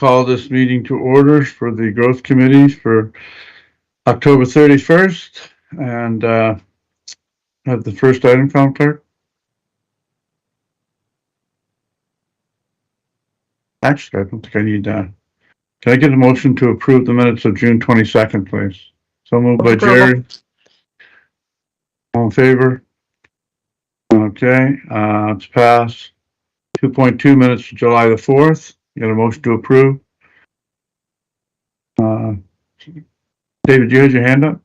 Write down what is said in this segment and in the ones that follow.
call this meeting to order for the growth committees for October 31st, and have the first item, Madam Clerk. Actually, I don't think I need that. Can I get a motion to approve the minutes of June 22nd, please? So moved by Jerry. All in favor? Okay, it's passed. 2.2 minutes for July the 4th. You got a motion to approve? David, you had your hand up?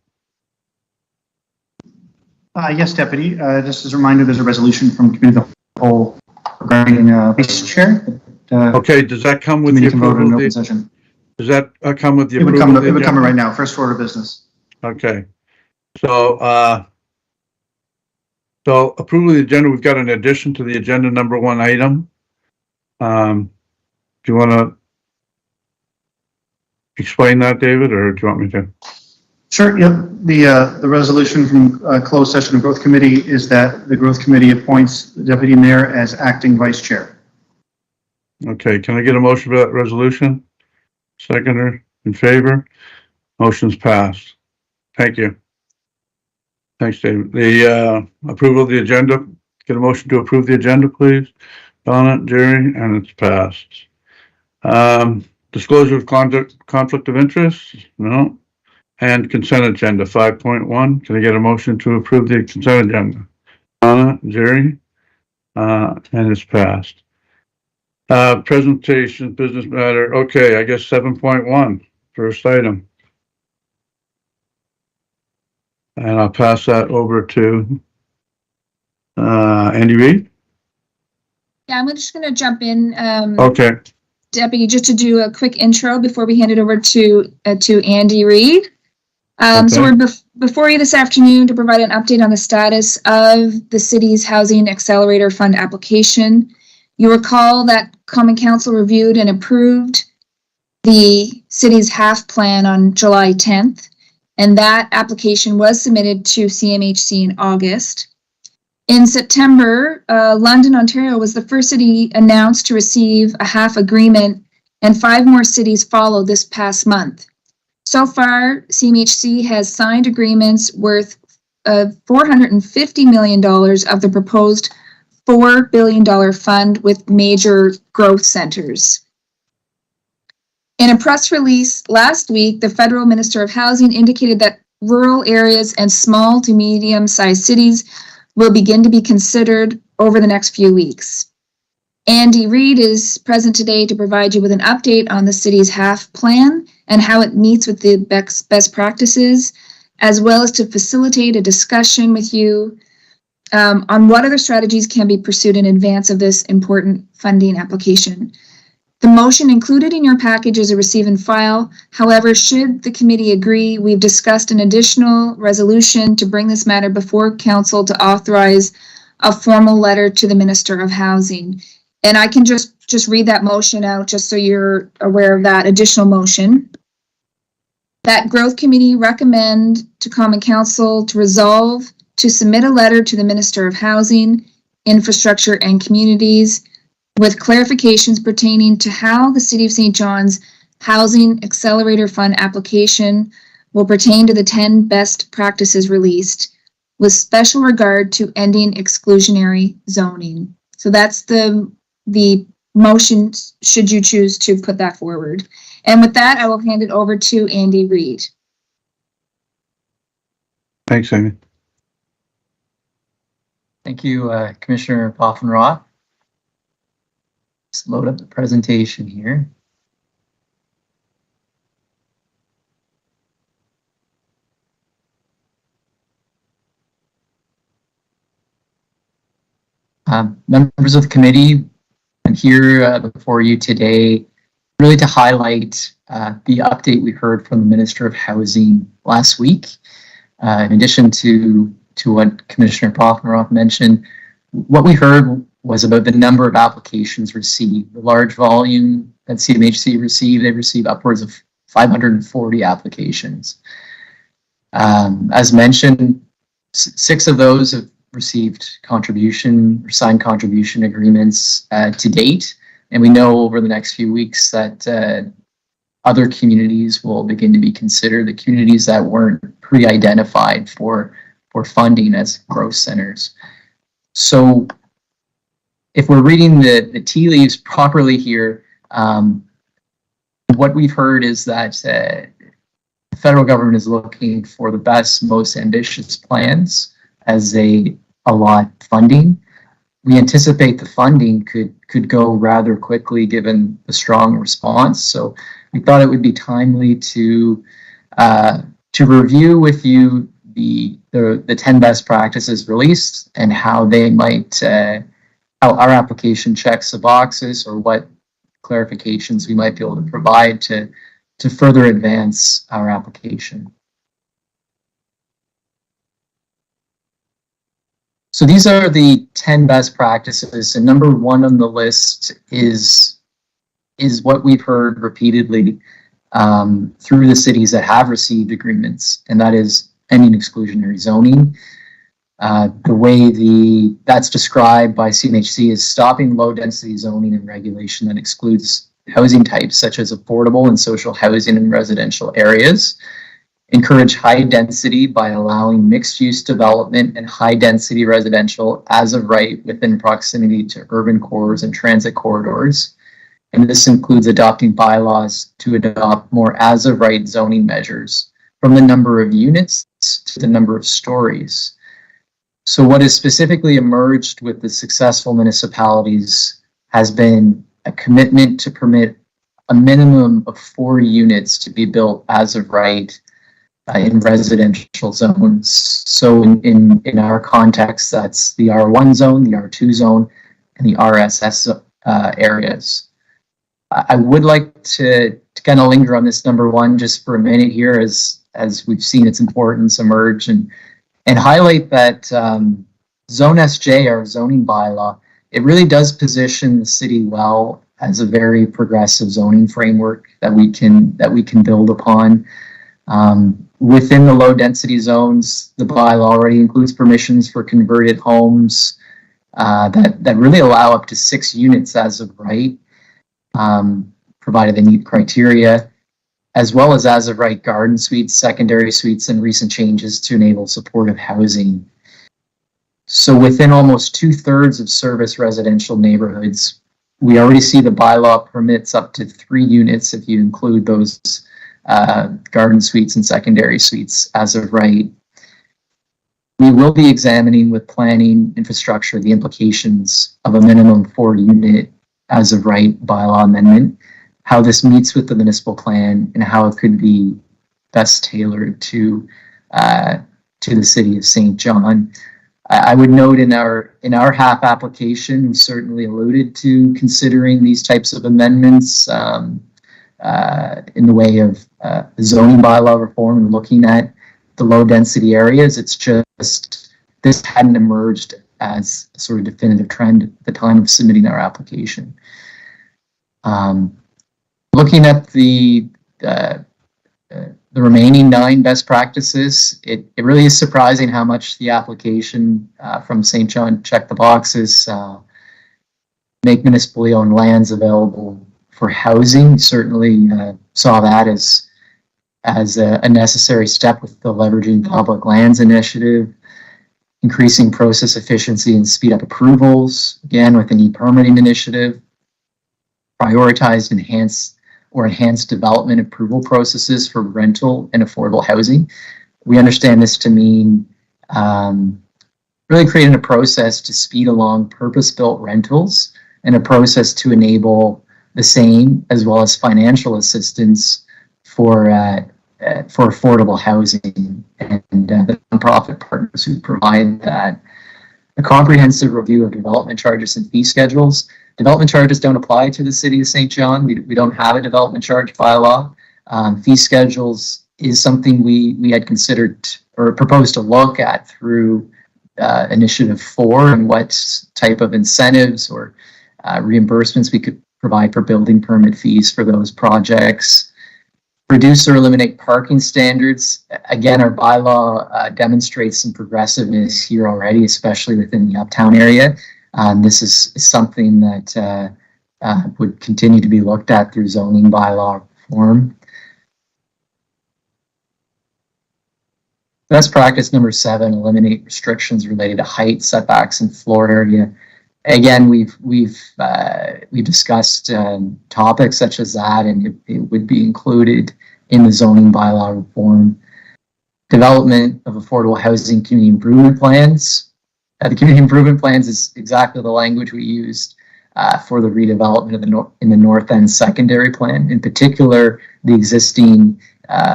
Yes, Deputy. Just as a reminder, there's a resolution from Committee of the Whole regarding Vice Chair. Okay, does that come with the approval of the session? Does that come with the approval? It would come right now. First order of business. Okay. So, approval of the agenda. We've got an addition to the agenda, number 1 item. Do you want to explain that, David, or do you want me to? Sure. Yep. The resolution from closed session of Growth Committee is that the Growth Committee appoints the Deputy Mayor as acting Vice Chair. Okay. Can I get a motion for that resolution? Seconder in favor? Motion's passed. Thank you. Thanks, David. The approval of the agenda. Get a motion to approve the agenda, please. Donna, Jerry, and it's passed. Disclosure of conflict of interest? No. And consent agenda 5.1. Can I get a motion to approve the consent agenda? Donna, Jerry, and it's passed. Presentation, business matter. Okay, I guess 7.1, first item. And I'll pass that over to Andy Reid. Yeah, I'm just going to jump in. Okay. Deputy, just to do a quick intro before we hand it over to Andy Reid. Okay. So we're before you this afternoon to provide an update on the status of the city's Housing Accelerator Fund application. You recall that Common Council reviewed and approved the city's HAF plan on July 10th, and that application was submitted to CMHC in August. In September, London, Ontario was the first city announced to receive a HAF agreement, and 5 more cities followed this past month. So far, CMHC has signed agreements worth $450 million of the proposed $4 billion fund with major growth centers. In a press release last week, the Federal Minister of Housing indicated that rural areas and small to medium-sized cities will begin to be considered over the next few weeks. Andy Reid is present today to provide you with an update on the city's HAF plan and how it meets with the best practices, as well as to facilitate a discussion with you on what other strategies can be pursued in advance of this important funding application. The motion included in your package is a receive and file. However, should the committee agree, we've discussed an additional resolution to bring this matter before council to authorize a formal letter to the Minister of Housing. And I can just read that motion out just so you're aware of that additional motion. That Growth Committee recommend to Common Council to resolve to submit a letter to the Minister of Housing, Infrastructure and Communities with clarifications pertaining to how the City of St. John's Housing Accelerator Fund application will pertain to the 10 best practices released, with special regard to ending exclusionary zoning. So that's the motion, should you choose to put that forward. And with that, I will hand it over to Andy Reid. Thanks, Amy. Thank you, Commissioner Poffenroth. Let's load up the presentation here. Members of the committee, I'm here before you today really to highlight the update we heard from the Minister of Housing last week. In addition to what Commissioner Poffenroth mentioned, what we heard was about the number of applications received, the large volume that CMHC received. They received upwards of 540 applications. As mentioned, 6 of those have received contribution or signed contribution agreements to date. And we know over the next few weeks that other communities will begin to be considered, the communities that weren't pre-identified for funding as growth centers. So if we're reading the tea leaves properly here, what we've heard is that the federal government is looking for the best, most ambitious plans as they allot funding. We anticipate the funding could go rather quickly given the strong response. So we thought it would be timely to review with you the 10 best practices released and how they might how our application checks the boxes, or what clarifications we might be able to provide to further advance our application. So these are the 10 best practices, and number one on the list is what we've heard repeatedly through the cities that have received agreements, and that is ending exclusionary zoning. The way that's described by CMHC is stopping low density zoning and regulation that excludes housing types such as affordable and social housing in residential areas. Encourage high density by allowing mixed use development and high density residential as of right within proximity to urban cores and transit corridors. And this includes adopting bylaws to adopt more as of right zoning measures from the number of units to the number of stories. So what has specifically emerged with the successful municipalities has been a commitment to permit a minimum of 4 units to be built as of right in residential zones. So in our context, that's the R1 zone, the R2 zone, and the RSS areas. I would like to kind of linger on this number one just for a minute here, as we've seen its importance emerge, and highlight that Zone SJ, our zoning bylaw, it really does position the city well as a very progressive zoning framework that we can build upon. Within the low density zones, the bylaw already includes permissions for converted homes that really allow up to 6 units as of right, provided they meet criteria, as well as of right garden suites, secondary suites, and recent changes to enable supportive housing. So within almost 2/3 of service residential neighborhoods, we already see the bylaw permits up to 3 units if you include those garden suites and secondary suites as of right. We will be examining with planning infrastructure the implications of a minimum 4 unit as of right bylaw amendment, how this meets with the municipal plan, and how it could be best tailored to the city of St. John. I would note in our HAP application, we certainly alluded to considering these types of amendments in the way of zoning bylaw reform and looking at the low density areas. It's just this hadn't emerged as a sort of definitive trend at the time of submitting our application. Looking at the remaining 9 best practices, it really is surprising how much the application from St. John checked the boxes. Make municipally owned lands available for housing. Certainly saw that as a necessary step with the Leveraging Public Lands initiative. Increasing process efficiency and speed up approvals, again with an e-permitting initiative. Prioritized enhanced development approval processes for rental and affordable housing. We understand this to mean really creating a process to speed along purpose-built rentals and a process to enable the same as well as financial assistance for affordable housing and the nonprofit partners who provide that. A comprehensive review of development charges and fee schedules. Development charges don't apply to the city of St. John. We don't have a development charge bylaw. Fee schedules is something we had considered or proposed to look at through Initiative 4, and what type of incentives or reimbursements we could provide for building permit fees for those projects. Reduce or eliminate parking standards. Again, our bylaw demonstrates some progressiveness here already, especially within the uptown area. This is something that would continue to be looked at through zoning bylaw reform. Best practice number 7, eliminate restrictions related to height, setbacks, and floor area. Again, we've discussed topics such as that, and it would be included in the zoning bylaw reform. Development of affordable housing community improvement plans. The community improvement plans is exactly the language we used for the redevelopment of in the North End secondary plan, in particular the existing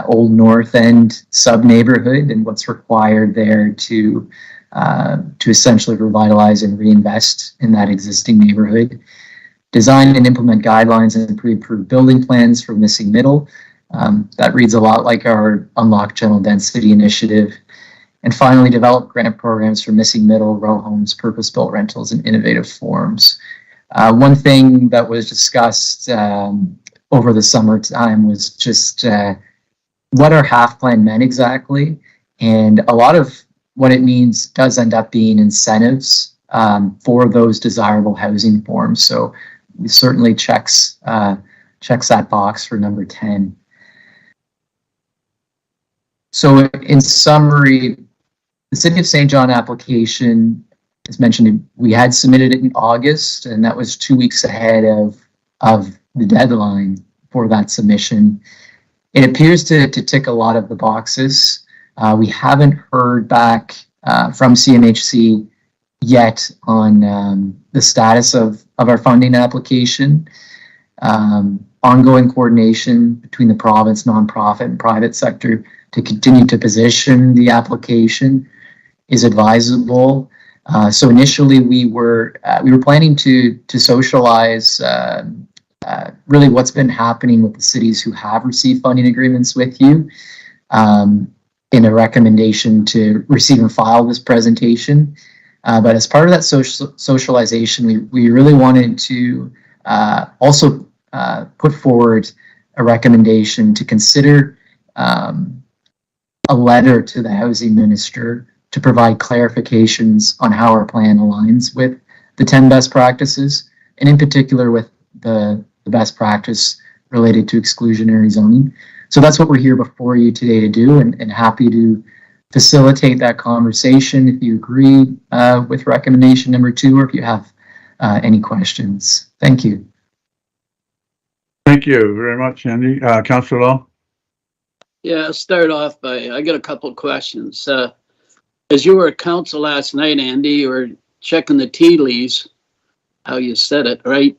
Old North End sub-neighborhood and what's required there to essentially revitalize and reinvest in that existing neighborhood. Design and implement guidelines and pre-approved building plans for missing middle. That reads a lot like our Unlock General Density initiative. And finally, develop grant programs for missing middle, row homes, purpose-built rentals, and innovative forms. One thing that was discussed over the summertime was just what our half plan meant exactly. And a lot of what it means does end up being incentives for those desirable housing forms. So it certainly checks that box for number 10. So in summary, the City of St. John application, as mentioned, we had submitted it in August, and that was 2 weeks ahead of the deadline for that submission. It appears to tick a lot of the boxes. We haven't heard back from CMHC yet on the status of our funding application. Ongoing coordination between the province, nonprofit, and private sector to continue to position the application is advisable. So initially we were planning to socialize really what's been happening with the cities who have received funding agreements with you in a recommendation to receive and file this presentation. But as part of that socialization, we really wanted to also put forward a recommendation to consider a letter to the housing minister to provide clarifications on how our plan aligns with the 10 best practices, and in particular with the best practice related to exclusionary zoning. So that's what we're here before you today to do, and happy to facilitate that conversation if you agree with recommendation number 2, or if you have any questions. Thank you. Thank you very much, Andy. Councillor Law? Yeah, I'll start off by, I got a couple of questions. As you were at council last night, Andy, you were checking the tea leaves, how you said it, right?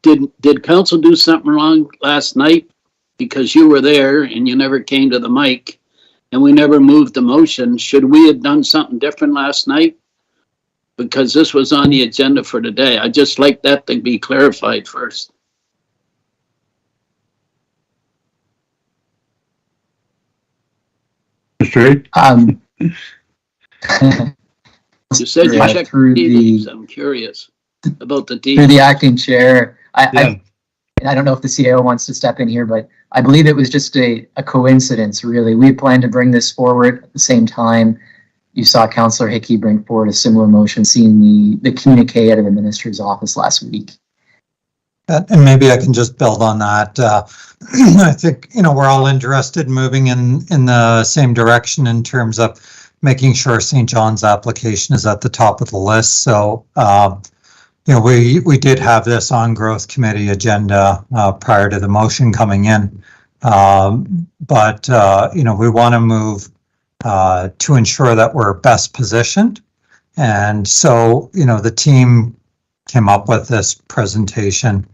Did council do something wrong last night? Because you were there and you never came to the mic and we never moved the motion. Should we have done something different last night? Because this was on the agenda for today. I'd just like that to be clarified first. Mr. You said you checked through tea leaves. I'm curious about the tea through the leaves. acting chair. I don't know if the CAO wants to step in here, but I believe it was just a coincidence, really. We planned to bring this forward at the same time. You saw Councillor Hickey bring forward a similar motion, seeing the communique out of the minister's office last week. And maybe I can just build on that. I think, we're all interested in moving in the same direction in terms of making sure St. John's application is at the top of the list. So, we did have this on growth committee agenda prior to the motion coming in. But we want to move to ensure that we're best positioned. And so, the team came up with this presentation.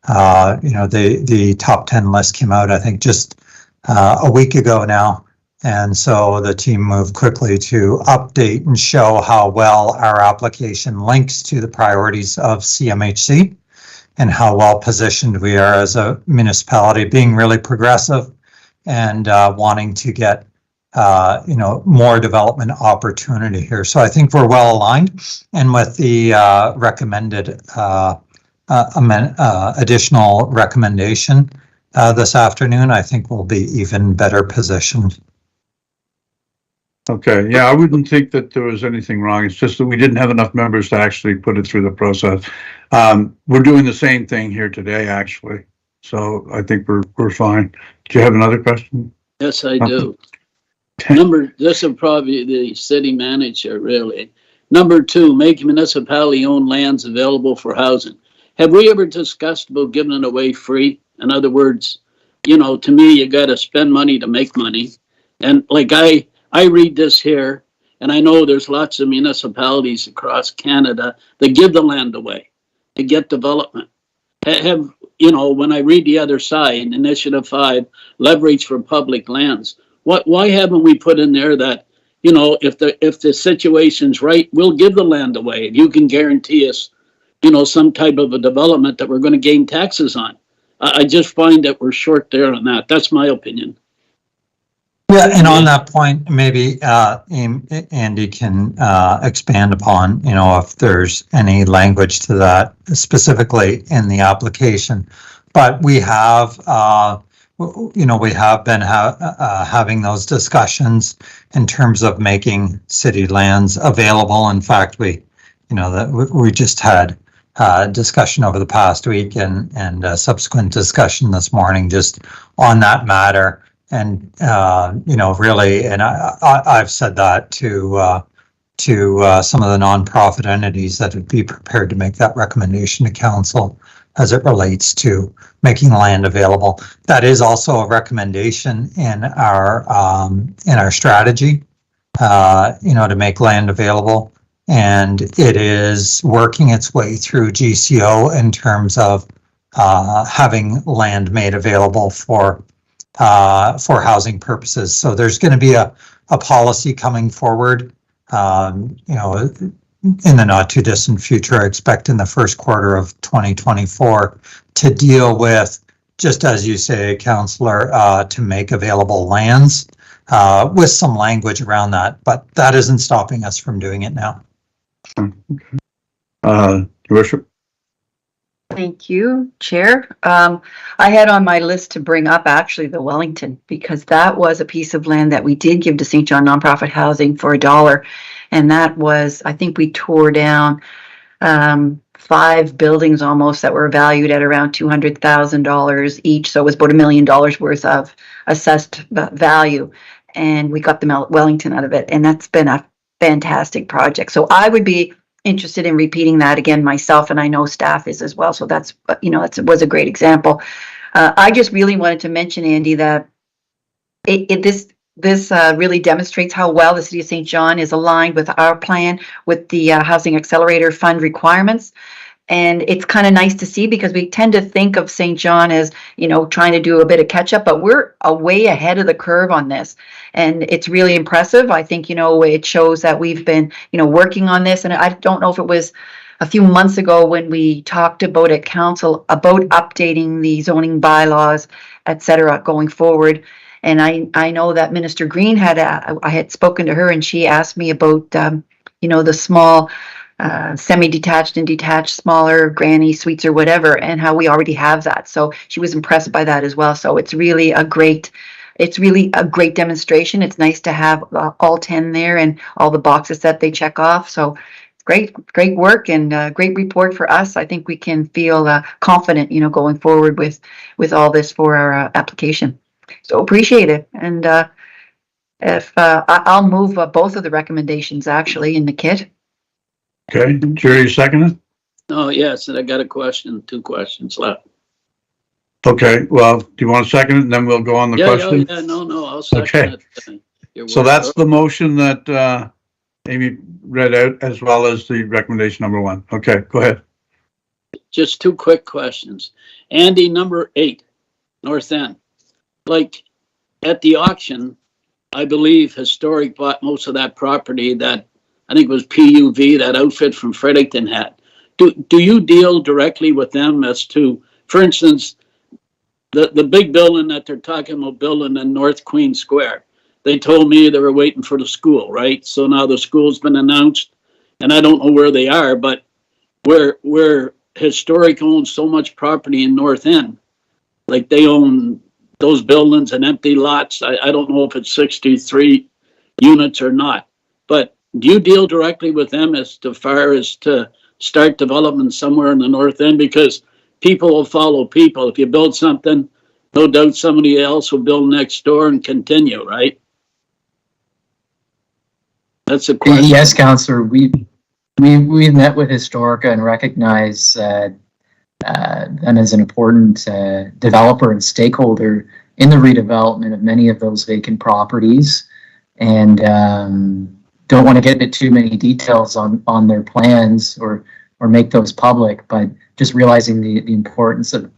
The top 10 list came out, I think, just a week ago now. And so the team moved quickly to update and show how well our application links to the priorities of CMHC and how well positioned we are as a municipality, being really progressive and wanting to get more development opportunity here. So I think we're well aligned, and with the recommended additional recommendation this afternoon, I think we'll be even better positioned. Okay, yeah, I wouldn't think that there was anything wrong. It's just that we didn't have enough members to actually put it through the process. We're doing the same thing here today, actually. So I think we're fine. Do you have another question? Yes, I do. This is probably the city manager, really. Number 2, make municipality-owned lands available for housing. Have we ever discussed about giving it away free? In other words, to me, you got to spend money to make money. And like I read this here, and I know there's lots of municipalities across Canada that give the land away to get development. When I read the other side, Initiative 5, leverage for public lands. Why haven't we put in there that, if the situation's right, we'll give the land away. If you can guarantee us, some type of a development that we're going to gain taxes on. I just find that we're short there on that. That's my opinion. Yeah, and on that point, maybe Andy can expand upon, if there's any language to that specifically in the application. But we have, we have been having those discussions in terms of making city lands available. In fact, we just had discussion over the past week and subsequent discussion this morning just on that matter. And, really, and I've said that to some of the nonprofit entities that would be prepared to make that recommendation to council as it relates to making land available. That is also a recommendation in our strategy, to make land available. And it is working its way through GCO in terms of having land made available for housing purposes. So there's going to be a policy coming forward, in the not too distant future. I expect in the first quarter of 2024 to deal with, just as you say, Councillor, to make available lands with some language around that. But that isn't stopping us from doing it now. Your Worship? Thank you, Chair. I had on my list to bring up actually the Wellington, because that was a piece of land that we did give to St. John Nonprofit Housing for $1. And that was, I think we tore down 5 buildings almost that were valued at around $200,000 each. So it was about $1 million worth of assessed value. And we got the Wellington out of it. And that's been a fantastic project. So I would be interested in repeating that again myself, and I know staff is as well. So that's, it was a great example. I just really wanted to mention, Andy, that this really demonstrates how well the City of St. John is aligned with our plan with the Housing Accelerator Fund requirements. And it's kind of nice to see, because we tend to think of St. John as, trying to do a bit of catch up, but we're way ahead of the curve on this. And it's really impressive. I think, it shows that we've been, working on this. And I don't know if it was a few months ago when we talked about at council about updating the zoning bylaws, et cetera, going forward. And I know that Minister Green I had spoken to her, and she asked me about, the small semi-detached and detached smaller granny suites or whatever, and how we already have that. So she was impressed by that as well. So it's really a great demonstration. It's nice to have all 10 there and all the boxes that they check off. So great work, and great report for us. I think we can feel confident, going forward with all this for our application. So appreciate it. And if I'll move both of the recommendations actually in the kit. Okay, Jerry, you second it? Oh, yes, and I got 2 questions left. Okay, well, do you want to second it, and then we'll go on the question? Yeah, no, I'll second it. So that's the motion that Amy read out, as well as the recommendation number 1. Okay, go ahead. Just 2 quick questions. Andy, number 8, North End. Like, at the auction, I believe Historic bought most of that property that I think it was PUV, that outfit from Fredericton had. Do you deal directly with them as to, for instance, the big building that they're talking about building in North Queen Square? They told me they were waiting for the school, right? So now the school's been announced, and I don't know where they are, but where Historic owns so much property in North End, like they own those buildings and empty lots. I don't know if it's 63 units or not. But do you deal directly with them as far as to start development somewhere in the north end? Because people will follow people. If you build something, no doubt somebody else will build next door and continue, right? That's a question. Yes, Councillor. We've met with Historica and recognize them as an important developer and stakeholder in the redevelopment of many of those vacant properties, and don't want to get into too many details on their plans or make those public, but just realizing the importance of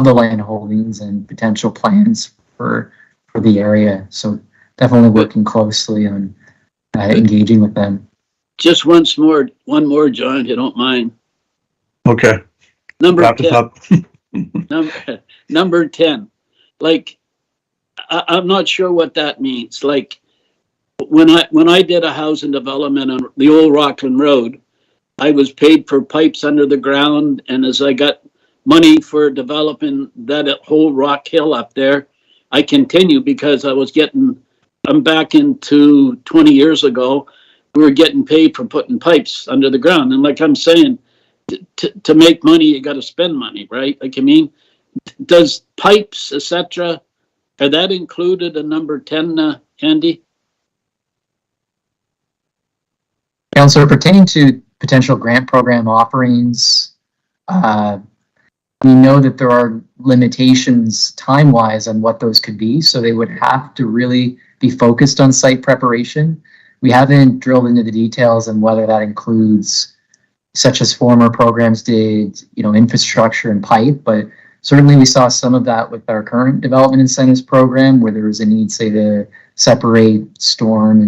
the land holdings and potential plans for the area. So definitely working closely on engaging with them. Just one more, John, if you don't mind. Okay. Number Wrap this 10. up. Number 10. Like, I'm not sure what that means. Like, when I did a housing development on the old Rockland Road, I was paid for pipes under the ground, and as I got money for developing that whole rock hill up there, I continued because I'm back into 20 years ago, we were getting paid for putting pipes under the ground. And like I'm saying, to make money, you got to spend money, right? Like, I mean, does pipes, etc., are that included in number 10, Andy? Councillor, pertaining to potential grant program offerings, we know that there are limitations time-wise on what those could be, so they would have to really be focused on site preparation. We haven't drilled into the details on whether that includes, such as former programs did, infrastructure and pipe, but certainly we saw some of that with our current development incentives program, where there was a need, say, to separate storm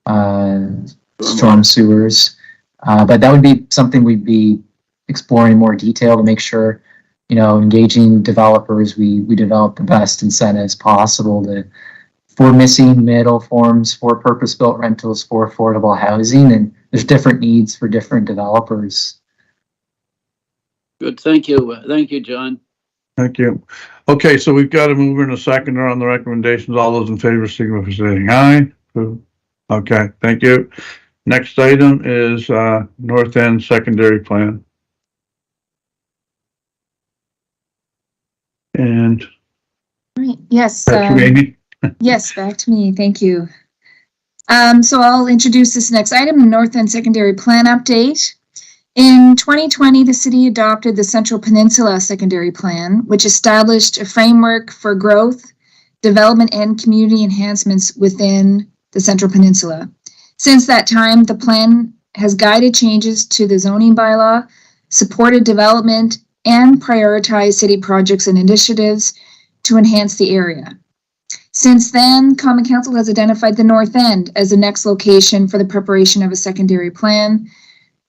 and storm sewers. But that would be something we'd be exploring in more detail to make sure, engaging developers, we develop the best incentives possible for missing middle forms, for purpose-built rentals, for affordable housing, and there's different needs for different developers. Good, thank you. Thank you, John. Thank you. Okay, so we've got a mover and a seconder on the recommendations. All those in favor, signify by saying aye. Okay, thank you. Next item is North End Secondary Plan. And Right. Yes. that's you, Amy. Yes, back to me. Thank you. So I'll introduce this next item, North End Secondary Plan Update. In 2020, the city adopted the Central Peninsula Secondary Plan, which established a framework for growth, development, and community enhancements within the Central Peninsula. Since that time, the plan has guided changes to the zoning bylaw, supported development, and prioritized city projects and initiatives to enhance the area. Since then, Common Council has identified the North End as the next location for the preparation of a secondary plan.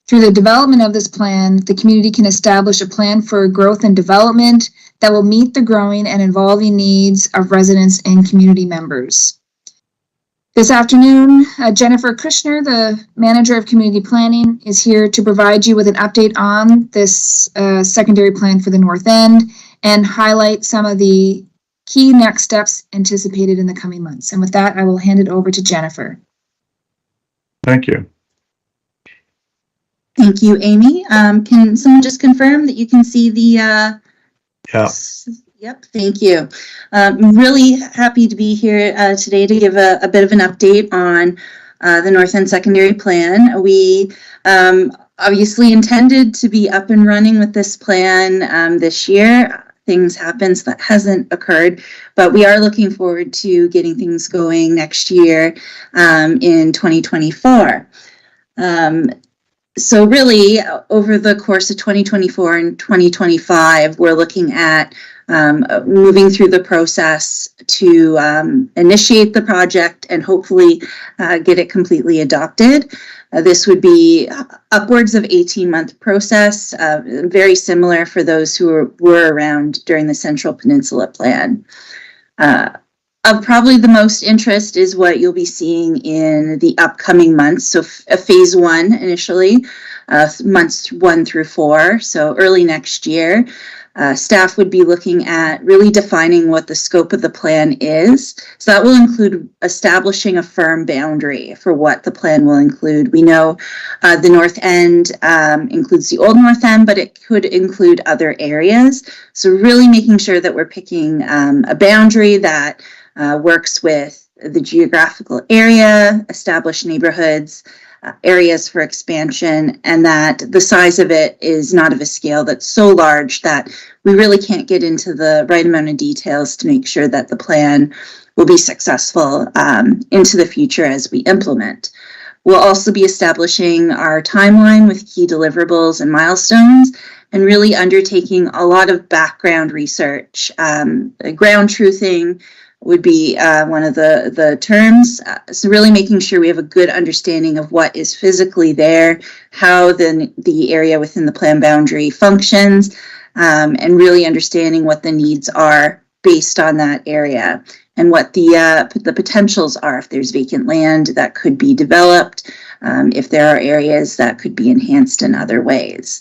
Through the development of this plan, the community can establish a plan for growth and development that will meet the growing and evolving needs of residents and community members. This afternoon, Jennifer Kushner, the manager of community planning, is here to provide you with an update on this secondary plan for the North End and highlight some of the key next steps anticipated in the coming months. And with that, I will hand it over to Jennifer. Thank you. Thank you, Amy. Can someone just confirm that you can see the... Yeah. Yep, thank you. I'm really happy to be here today to give a bit of an update on the North End Secondary Plan. We obviously intended to be up and running with this plan this year. Things happen, so that hasn't occurred, but we are looking forward to getting things going next year in 2024. So really, over the course of 2024 and 2025, we're looking at moving through the process to initiate the project and hopefully get it completely adopted. This would be upwards of 18-month process, very similar for those who were around during the Central Peninsula Plan. Of probably the most interest is what you'll be seeing in the upcoming months. So phase one initially months 1 through 4, so early next year. Staff would be looking at really defining what the scope of the plan is. So that will include establishing a firm boundary for what the plan will include. We know the North End includes the Old North End, but it could include other areas. So really making sure that we're picking a boundary that works with the geographical area, established neighborhoods, areas for expansion, and that the size of it is not of a scale that's so large that we really can't get into the right amount of details to make sure that the plan will be successful into the future as we implement. We'll also be establishing our timeline with key deliverables and milestones, and really undertaking a lot of background research. Ground truthing would be one of the terms. So really making sure we have a good understanding of what is physically there, how the area within the plan boundary functions, and really understanding what the needs are based on that area and what the potentials are. If there's vacant land that could be developed, if there are areas that could be enhanced in other ways.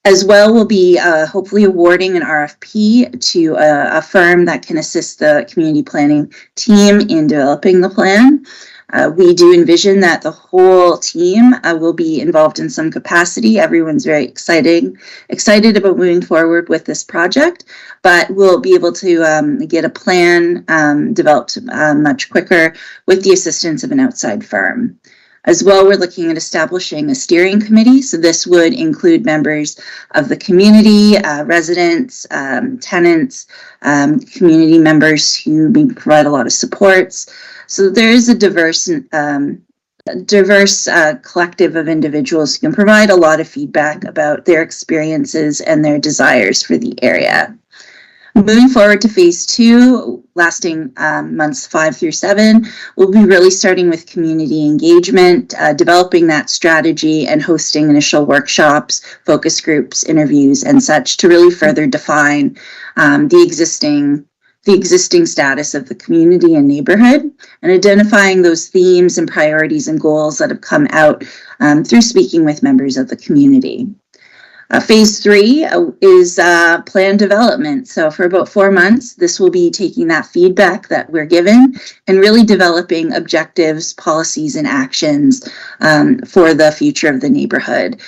As well, we'll be hopefully awarding an RFP to a firm that can assist the community planning team in developing the plan. We do envision that the whole team will be involved in some capacity. Everyone's very excited about moving forward with this project, but we'll be able to get a plan developed much quicker with the assistance of an outside firm. As well, we're looking at establishing a steering committee. So this would include members of the community, residents, tenants, community members who maybe provide a lot of supports. So there is a diverse collective of individuals who can provide a lot of feedback about their experiences and their desires for the area. Moving forward to phase 2, lasting months 5 through 7, we'll be really starting with community engagement, developing that strategy and hosting initial workshops, focus groups, interviews, and such to really further define the existing status of the community and neighborhood, and identifying those themes and priorities and goals that have come out through speaking with members of the community. Phase 3 is plan development. So for about 4 months, this will be taking that feedback that we're given and really developing objectives, policies, and actions for the future of the neighborhood.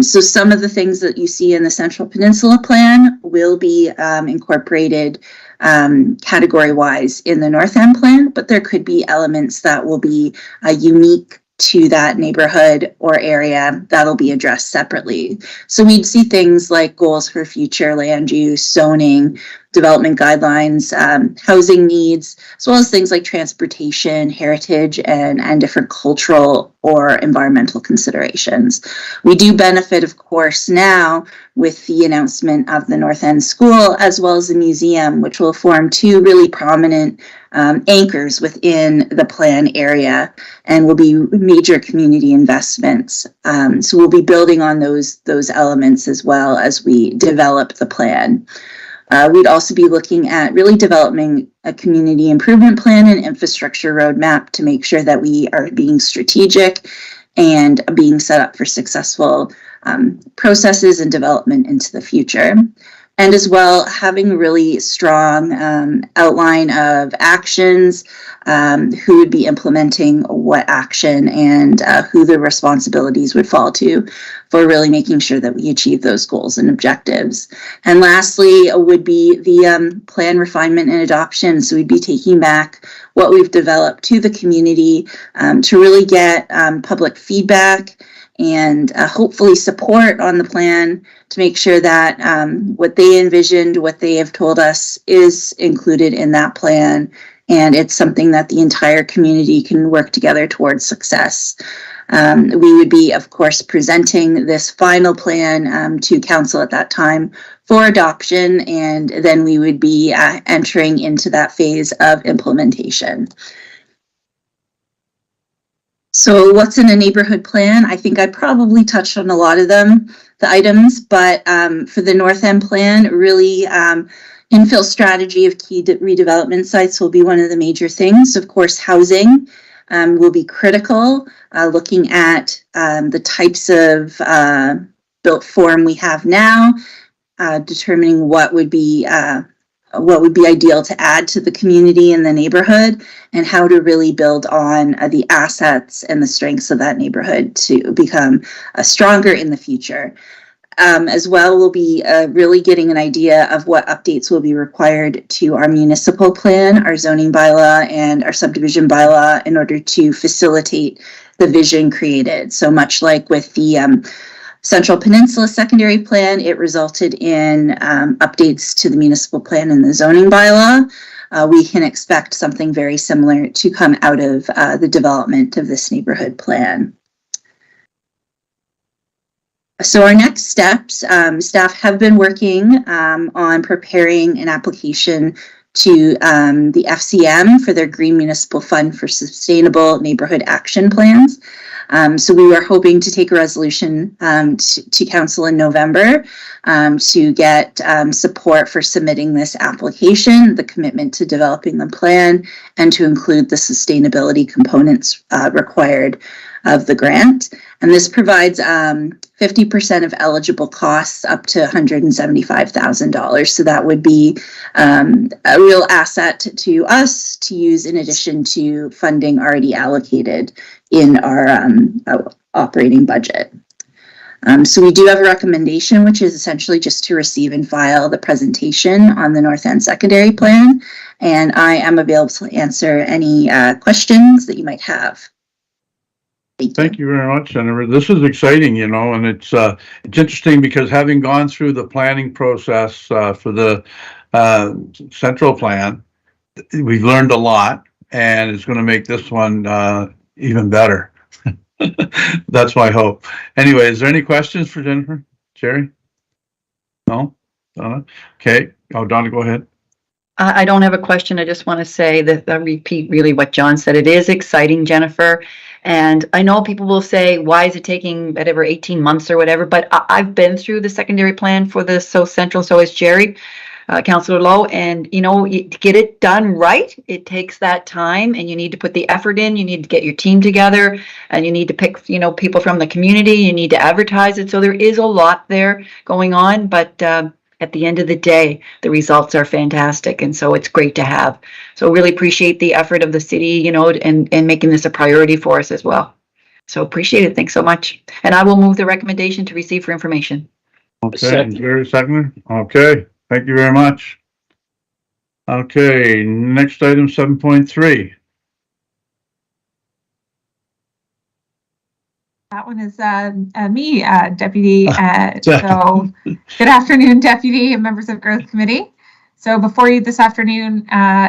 So some of the things that you see in the Central Peninsula Plan will be incorporated category-wise in the North End Plan, but there could be elements that will be unique to that neighborhood or area that'll be addressed separately. So we'd see things like goals for future land use, zoning, development guidelines, housing needs, as well as things like transportation, heritage, and different cultural or environmental considerations. We do benefit, of course, now with the announcement of the North End School, as well as the museum, which will form 2 really prominent anchors within the plan area and will be major community investments. So we'll be building on those elements as well as we develop the plan. We'd also be looking at really developing a community improvement plan and infrastructure roadmap to make sure that we are being strategic and being set up for successful processes and development into the future. And as well, having a really strong outline of actions, who would be implementing what action, and who the responsibilities would fall to for really making sure that we achieve those goals and objectives. And lastly would be the plan refinement and adoption. So we'd be taking back what we've developed to the community to really get public feedback and hopefully support on the plan to make sure that what they envisioned, what they have told us is included in that plan, and it's something that the entire community can work together towards success. We would be, of course, presenting this final plan to council at that time for adoption, and then we would be entering into that phase of implementation. So what's in a neighborhood plan? I think I probably touched on a lot of them, the items, but for the North End plan, really infill strategy of key redevelopment sites will be one of the major things. Of course, housing. will be critical, looking at the types of built form we have now, determining what would be ideal to add to the community and the neighborhood, and how to really build on the assets and the strengths of that neighborhood to become stronger in the future. As well, we'll be really getting an idea of what updates will be required to our municipal plan, our zoning bylaw, and our subdivision bylaw in order to facilitate the vision created. So much like with the Central Peninsula Secondary Plan, it resulted in updates to the municipal plan and the zoning bylaw. We can expect something very similar to come out of the development of this neighborhood plan. So our next steps, staff have been working on preparing an application to the FCM for their Green Municipal Fund for Sustainable Neighborhood Action Plans. So we were hoping to take a resolution to council in November to get support for submitting this application, the commitment to developing the plan, and to include the sustainability components required of the grant. And this provides 50% of eligible costs up to $175,000. So that would be a real asset to us to use in addition to funding already allocated in our operating budget. So we do have a recommendation, which is essentially just to receive and file the presentation on the North End Secondary Plan. And I am available to answer any questions that you might have. Thank you very much, Jennifer. This is exciting, you know, and it's interesting because having gone through the planning process for the central plan, we've learned a lot, and it's going to make this one even better. That's my hope. Anyway, is there any questions for Jennifer? Jerry? No? Donna? Okay. Oh, Donna, go ahead. I don't have a question. I just want to say that I repeat really what John said. It is exciting, Jennifer. And I know people will say, why is it taking whatever 18 months or whatever? But I've been through the secondary plan for the South Central, so has Jerry, Councillor Lowe. And, you know, to get it done right, it takes that time, and you need to put the effort in. You need to get your team together, and you need to pick, you know, people from the community. You need to advertise it. So there is a lot there going on, but at the end of the day, the results are fantastic. And so it's great to have. So really appreciate the effort of the city, you know, and making this a priority for us as well. So appreciate it. Thanks so much. And I will move the recommendation to receive for information. Okay, Jerry, second. Okay, thank you very much. Okay, next item, 7.3. That one is me, Deputy. So good afternoon, Deputy and members of Growth Committee. So before you this afternoon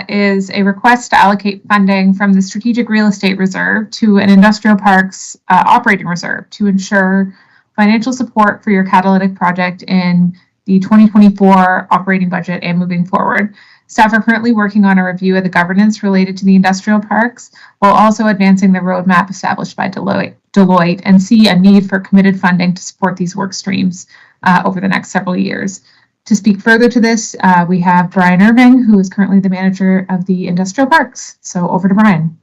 is a request to allocate funding from the Strategic Real Estate Reserve to an Industrial Parks Operating Reserve to ensure financial support for your catalytic project in the 2024 operating budget and moving forward. Staff are currently working on a review of the governance related to the industrial parks, while also advancing the roadmap established by Deloitte, and see a need for committed funding to support these work streams over the next several years. To speak further to this, we have Brian Irving, who is currently the manager of the industrial parks. So over to Brian.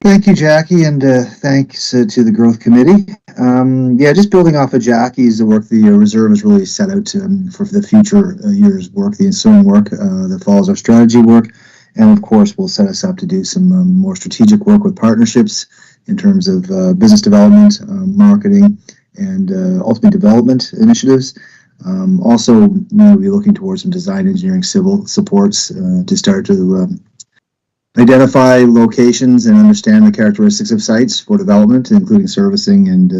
Thank you, Jackie, and thanks to the Growth Committee. Yeah, just building off of Jackie's, the work the reserve has really set out for the future years' work, the ensuing work that follows our strategy work, and of course will set us up to do some more strategic work with partnerships in terms of business development, marketing, and ultimately development initiatives. Also, we'll be looking towards some design engineering civil supports to start to identify locations and understand the characteristics of sites for development, including servicing and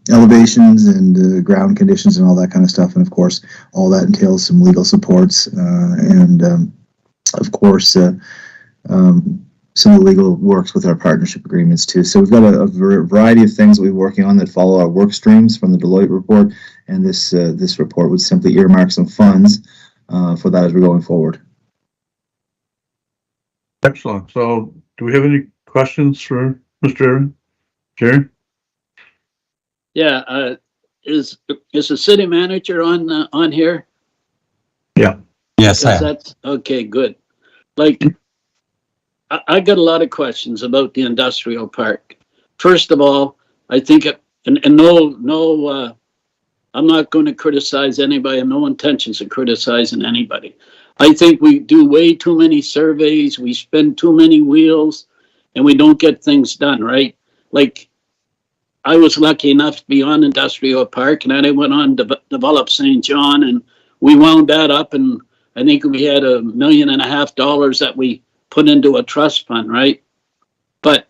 elevations and ground conditions and all that kind of stuff. And of course, all that entails some legal supports and of course some of the legal works with our partnership agreements too. So we've got a variety of things that we're working on that follow our work streams from the Deloitte report, and this report would simply earmark some funds for that as we're going forward. Excellent. So do we have any questions for Mr. Jerry? Yeah, is the city manager on here? Yes, I am. That's okay, good. Like, I got a lot of questions about the industrial park. First of all, I think, and no, I'm not going to criticize anybody. I have no intentions of criticizing anybody. I think we do way too many surveys, we spend too many wheels, and we don't get things done, right? Like, I was lucky enough to be on Industrial Park, and then I went on to develop St. John, and we wound that up, and I think we had $1.5 million that we put into a trust fund, right? But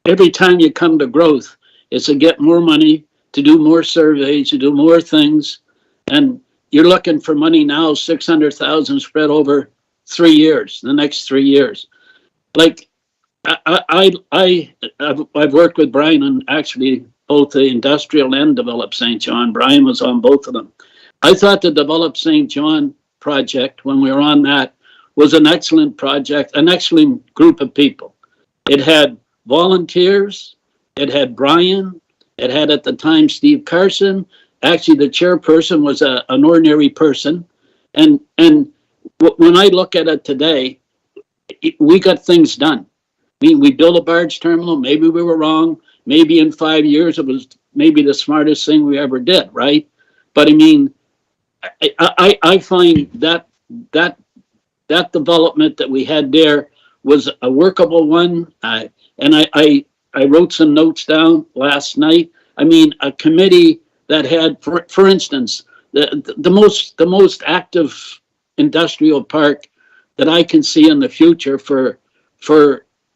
every time you come to growth, it's to get more money, to do more surveys, to do more things, and you're looking for money now, 600,000 spread over 3 years, the next 3 years. Like, I've worked with Brian on actually both the industrial and develop St. John. Brian was on both of them. I thought the develop St. John project, when we were on that, was an excellent project, an excellent group of people. It had volunteers, it had Brian, it had at the time Steve Carson. Actually, the chairperson was an ordinary person. And when I look at it today, we got things done. I mean, we built a barge terminal. Maybe we were wrong. Maybe in 5 years, it was maybe the smartest thing we ever did, right? But I mean, I find that development that we had there was a workable one. And I wrote some notes down last night. I mean, a committee that had, for instance, the most active industrial park that I can see in the future for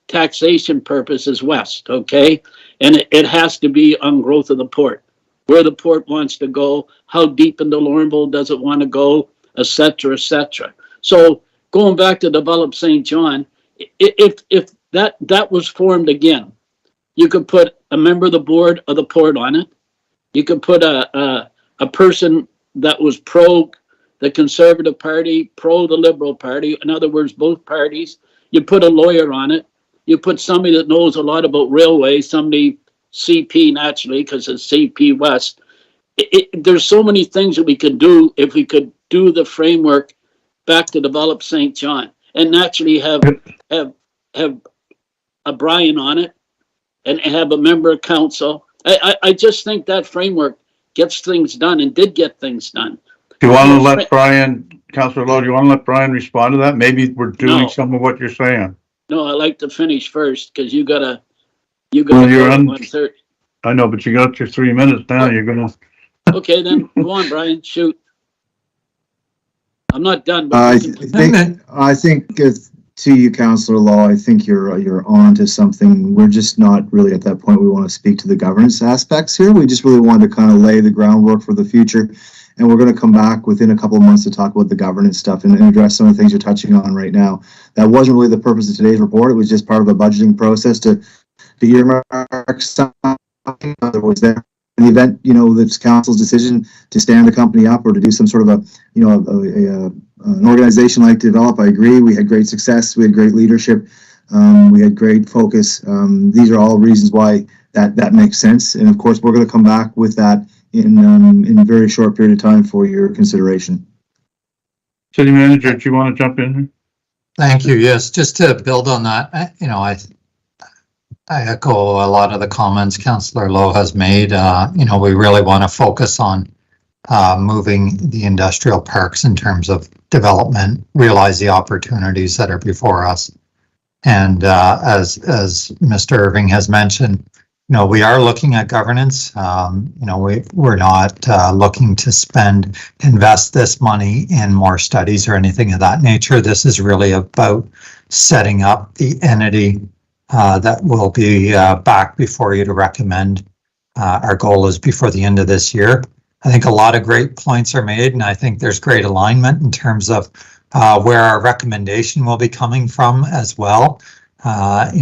taxation purposes west, okay? And it has to be on growth of the port, where the port wants to go, how deep into Lorneville does it want to go, et cetera, et cetera. So going back to develop St. John, if that was formed again, you could put a member of the board of the port on it. You could put a person that was pro the Conservative Party, pro the Liberal Party, in other words, both parties. You put a lawyer on it. You put somebody that knows a lot about railways, somebody CP naturally, because it's CP West. There's so many things that we could do if we could do the framework back to develop St. John, and naturally have a Brian on it and have a member of council. I just think that framework gets things done and did get things done. Do you want to let Brian, Councillor Lowe, do you want to let Brian respond to that? Maybe we're doing some of what you're saying. No, I like to finish first because you gotta Well, you're on 1:30. I know, but you got your 3 minutes now. You're gonna. Okay, then go on, Brian. Shoot. I'm not done. But I think to you, Councillor Law, I think you're on to something. We're just not really at that point. We want to speak to the governance aspects here. We just really want to kind of lay the groundwork for the future. And we're going to come back within a couple of months to talk about the governance stuff and address some of the things you're touching on right now. That wasn't really the purpose of today's report. It was just part of a budgeting process to earmark something that was there. In the event, that's council's decision to stand the company up or to do some sort of an organization like Develop. I agree. We had great success. We had great leadership. We had great focus. These are all reasons why that makes sense. And of course, we're going to come back with that in a very short period of time for your consideration. City Manager, do you want to jump in? Thank you. Yes, just to build on that, I echo a lot of the comments Councillor Lowe has made. We really want to focus on moving the industrial parks in terms of development, realize the opportunities that are before us. And as Mr. Irving has mentioned, we are looking at governance. We're not looking to invest this money in more studies or anything of that nature. This is really about setting up the entity that will be back before you to recommend. Our goal is before the end of this year. I think a lot of great points are made, and I think there's great alignment in terms of where our recommendation will be coming from as well. We're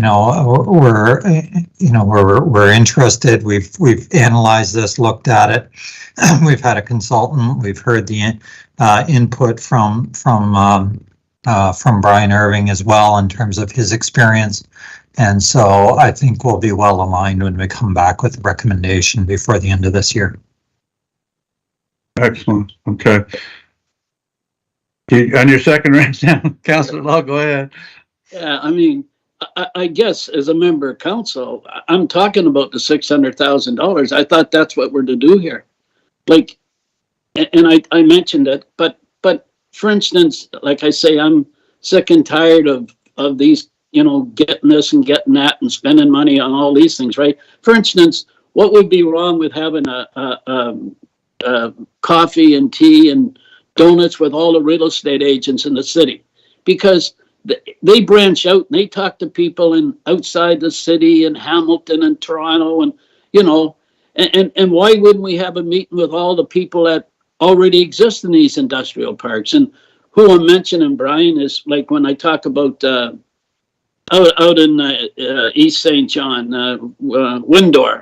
interested. We've analyzed this, looked at it. We've had a consultant. We've heard the input from Brian Irving as well in terms of his experience. And so I think we'll be well aligned when we come back with a recommendation before the end of this year. Excellent. Okay. On your second round down, Councillor Law, go ahead. Yeah, I mean, I guess as a member of council, I'm talking about the $600,000. I thought that's what we're to do here. Like, and I mentioned it, but for instance, like I say, I'm sick and tired of these, getting this and getting that and spending money on all these things, right? For instance, what would be wrong with having a coffee and tea and donuts with all the real estate agents in the city? Because they branch out and they talk to people in outside the city in Hamilton and Toronto and and why wouldn't we have a meeting with all the people that already exist in these industrial parks? And who I'm mentioning, Brian, is like when I talk about out in East St. John, Windor,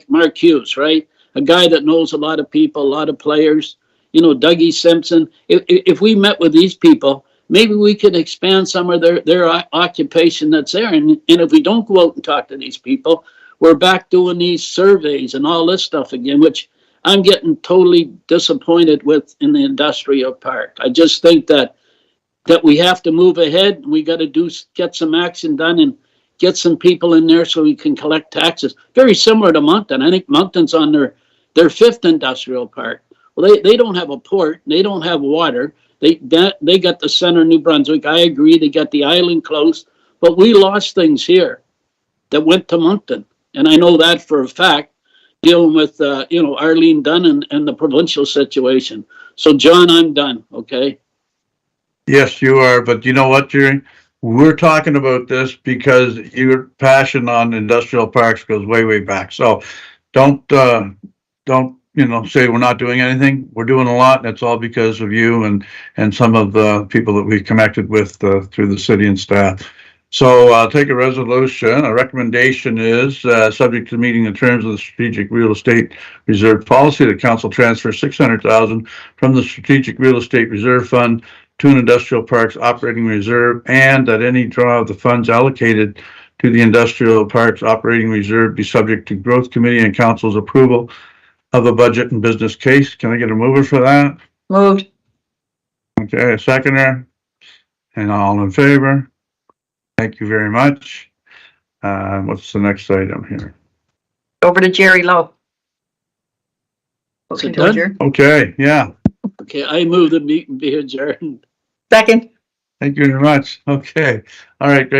Mark Hughes, right? A guy that knows a lot of people, a lot of players. Dougie Simpson. If we met with these people, maybe we could expand some of their occupation that's there. And if we don't go out and talk to these people, we're back doing these surveys and all this stuff again, which I'm getting totally disappointed with in the industrial park. I just think that we have to move ahead. We got to get some action done and get some people in there so we can collect taxes. Very similar to Moncton. I think Moncton's on their fifth industrial park. Well, they don't have a port. They don't have water. They got the center of New Brunswick. I agree. They got the island close, but we lost things here that went to Moncton, and I know that for a fact. Dealing with Arlene Dunn and the provincial situation. So John, I'm done. Okay. Yes, you are, but you know what, Jerry? We're talking about this because your passion on industrial parks goes way, way back. So don't say we're not doing anything. We're doing a lot, and it's all because of you and some of the people that we've connected with through the city and staff. So I'll take a resolution. A recommendation is, subject to meeting the terms of the Strategic Real Estate Reserve Policy, the council transfers $600,000 from the Strategic Real Estate Reserve Fund to an industrial parks operating reserve, and that any draw of the funds allocated to the industrial parks operating reserve be subject to growth committee and council's approval of a budget and business case. Can I get a mover for that? Moved. Okay, a seconder, and all in favor? Thank you very much. What's the next item here? Over to Jerry Lowe. Is it to done? adjourn. Okay, yeah. Okay, I move the meeting be adjourned. Second. Thank you very much. Okay. All right, great.